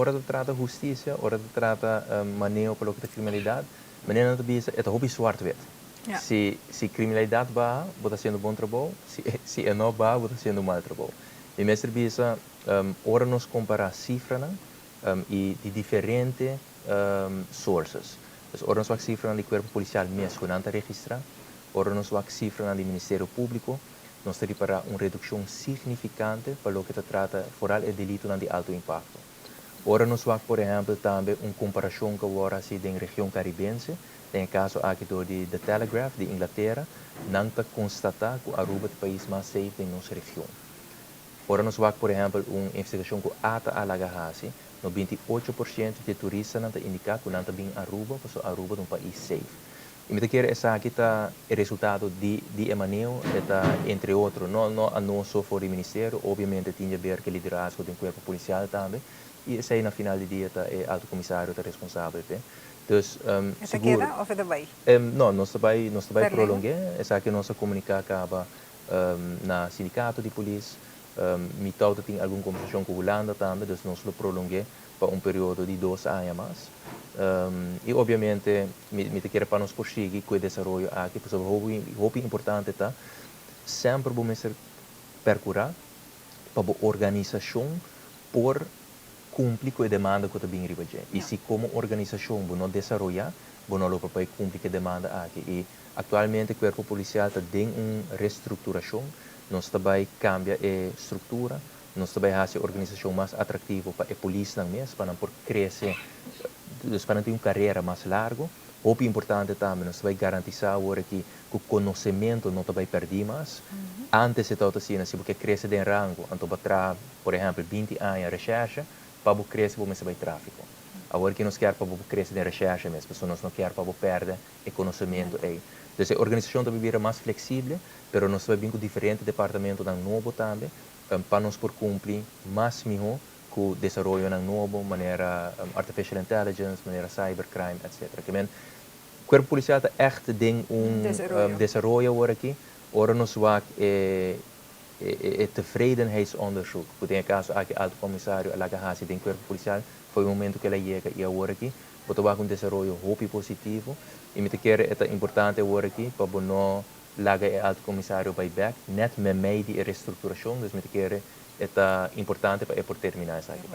ora se trata justiça, ora se trata manejo para a criminalidade, maneira não também é hobby zwart-wit. Ja. Se criminalidade vai, você sendo bom trabalho, se é não vai, você sendo mau trabalho. E mestre bisa, ora nos comparar cifras e de diferentes sources. Então, ora nos vai cifras do corpo policial mesmo, que não está registrado, ora nos vai cifras do Ministério Público, nós temos para uma redução significante para o que se trata foral e delito de alto impacto. Ora nos vai, por exemplo, também uma comparação que agora se tem região caribense, tem caso aqui do The Telegraph de Inglaterra, não está constatar que Aruba é o país mais safe em nossa região. Ora nos vai, por exemplo, uma investigação que ata alagahasi, no 28% de turistas não indica que não está bem Aruba, porque Aruba é um país safe. E me quer essa aqui está o resultado de Emanuel, está entre outros, não a não só for o ministério, obviamente tinha a ver com o liderazgo do corpo policial também, e esse aí na final do dia está o alto comissário está responsável, tá? Então, Esta seguro, queda ou foi daí? não, nós vai Berlim? prolongar, essa aqui nossa comunicar acaba na sindicato de polícia, me talvez tem alguma conversação com a Holanda também, então nós lo prolongar para um período de 2 anos mais. E obviamente, me quero para nós prosseguir com o desenvolvimento aqui, porque o importante está sempre vamos percurar para a organização por cumprir com a demanda que está bem arriba. E se como organização não desenvolver, não vai cumprir com a demanda aqui. E atualmente o corpo policial está em uma reestruturação, nós também cambia a estrutura, nós também faz a organização mais atrativa para a polícia mesmo, para não crescer, para ter uma carreira mais larga. O importante também, nós vai garantir agora que o conhecimento não vai perder mais. Antes de tudo assim, se você cresce de rango, então para por exemplo, 20 anos de recherche, para você crescer, você vai tráfico. Agora que nós queremos para você crescer de recherche mesmo, pessoas nós não queremos para você perder o conhecimento aí. Então, a organização também vira mais flexível, mas nós vamos vir com diferentes departamentos novo também, para nós por cumprir mais melhor com o desenvolvimento novo, maneira artificial intelligence, maneira cybercrime, etc. O corpo policial está echt tem desenvolvimento agora aqui, ora nós vamos tevredenheidsonderzoek. Por tem caso aqui alto comissário Alagahasi tem corpo policial, foi o momento que ela chega e agora aqui, botar um desenvolvimento positivo, e me quer é importante agora aqui para não laga o alto comissário by back, net met mij die reestructuração, dus me quer é importante para terminar essa aqui.